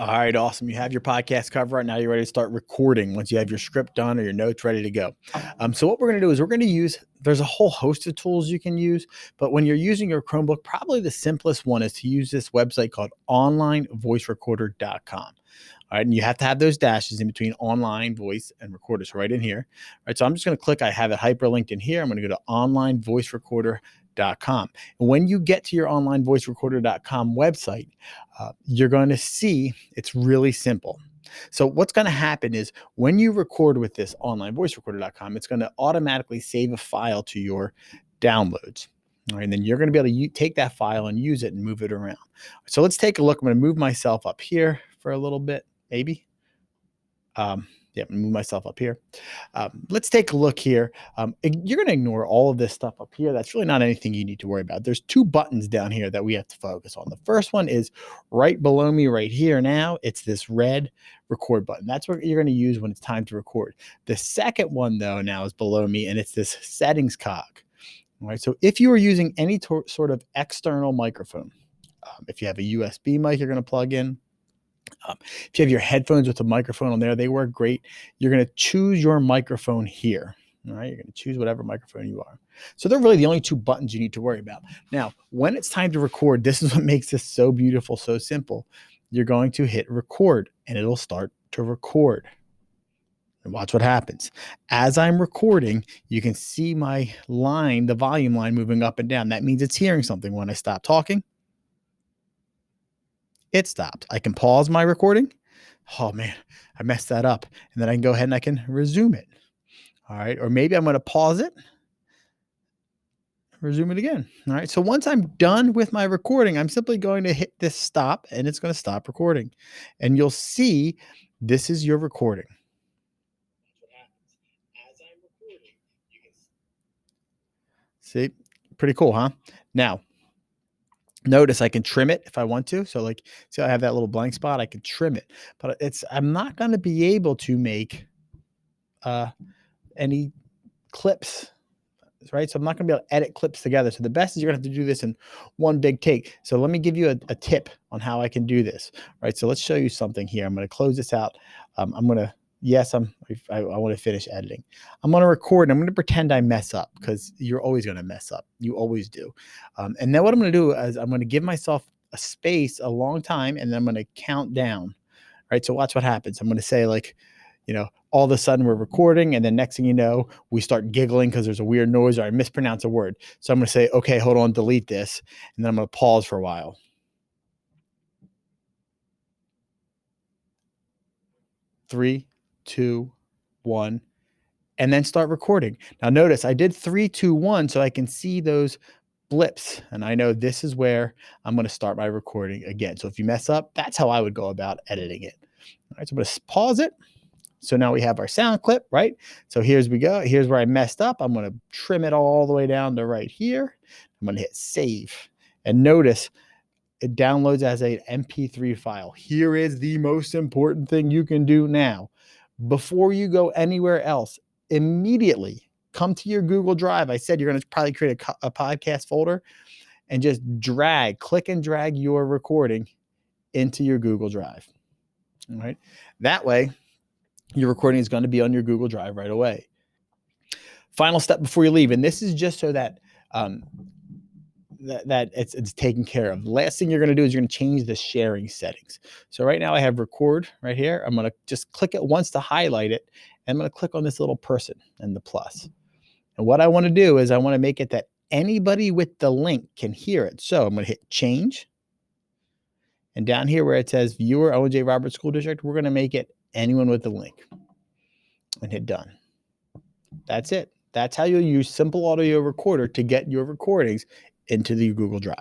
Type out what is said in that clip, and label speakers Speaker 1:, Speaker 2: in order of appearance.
Speaker 1: All right, awesome. You have your podcast cover right now. You're ready to start recording once you have your script done or your notes ready to go. So what we're going to do is we're going to use, there's a whole host of tools you can use, but when you're using your Chromebook, probably the simplest one is to use this website called onlinevoicerecorder.com. All right, and you have to have those dashes in between online voice and recorder. So right in here. All right, so I'm just going to click, I have it hyperlinked in here. I'm going to go to onlinevoicerecorder.com. And when you get to your onlinevoicerecorder.com website, you're going to see it's really simple. So what's going to happen is when you record with this onlinevoicerecorder.com, it's going to automatically save a file to your downloads. All right, and then you're going to be able to take that file and use it and move it around. So let's take a look. I'm going to move myself up here for a little bit, maybe. Yeah, move myself up here. Let's take a look here. You're going to ignore all of this stuff up here. That's really not anything you need to worry about. There's two buttons down here that we have to focus on. The first one is right below me right here now. It's this red record button. That's what you're going to use when it's time to record. The second one, though, now is below me, and it's this settings cog. All right, so if you are using any sort of external microphone, if you have a USB mic you're going to plug in, if you have your headphones with a microphone on there, they work great. You're going to choose your microphone here. All right, you're going to choose whatever microphone you are. So they're really the only two buttons you need to worry about. Now, when it's time to record, this is what makes this so beautiful, so simple. You're going to hit record, and it'll start to record. And watch what happens. As I'm recording, you can see my line, the volume line, moving up and down. That means it's hearing something. When I stop talking, it stopped. I can pause my recording. Oh man, I messed that up. And then I can go ahead and I can resume it. All right. Or maybe I'm going to pause it, resume it again. All right. So once I'm done with my recording, I'm simply going to hit this stop and it's going to stop recording. And you'll see this is your recording. That's what happens. As I'm recording, you can see, pretty cool, huh? Now, notice I can trim it if I want to. So like, see, I have that little blank spot. I can trim it, but I'm not going to be able to make any clips, right? So I'm not going to be able to edit clips together. So the best is you're going to have to do this in one big take. So let me give you a tip on how I can do this, right? So let's show you something here. I'm going to close this out. I'm going to, yes, I want to finish editing. I'm going to record and I'm going to pretend I mess up because you're always going to mess up. You always do. And then what I'm going to do is I'm going to give myself a space, a long time, and then I'm going to count down, right? So watch what happens. I'm going to say like, all of a sudden we're recording and then next thing you know, we start giggling because there's a weird noise or I mispronounce a word. So I'm going to say, okay, hold on, delete this. And then I'm going to pause for a while. 3, 2, 1, and then start recording. Now notice I did 3, 2, 1 so I can see those blips. And I know this is where I'm going to start my recording again. So if you mess up, that's how I would go about editing it. All right, so I'm going to pause it. So now we have our sound clip, right? So here's we go. Here's where I messed up. I'm going to trim it all the way down to right here. I'm going to hit save. And notice it downloads as an MP3 file. Here is the most important thing you can do now. Before you go anywhere else, immediately come to your Google Drive. I said you're going to probably create a podcast folder and just click and drag your recording into your Google Drive. All right. That way, your recording is going to be on your Google Drive right away. Final step before you leave, and this is just so that that it's taken care of. The last thing you're going to do is you're going to change the sharing settings. So right now I have record right here. I'm going to just click it once to highlight it, and I'm going to click on this little person and the plus. And what I want to do is I want to make it that anybody with the link can hear it. So I'm going to hit change. And down here where it says viewer O&J Roberts School District, we're going to make it anyone with the link and hit done. That's it. That's how you'll use Simple Audio Recorder to get your recordings into the Google Drive.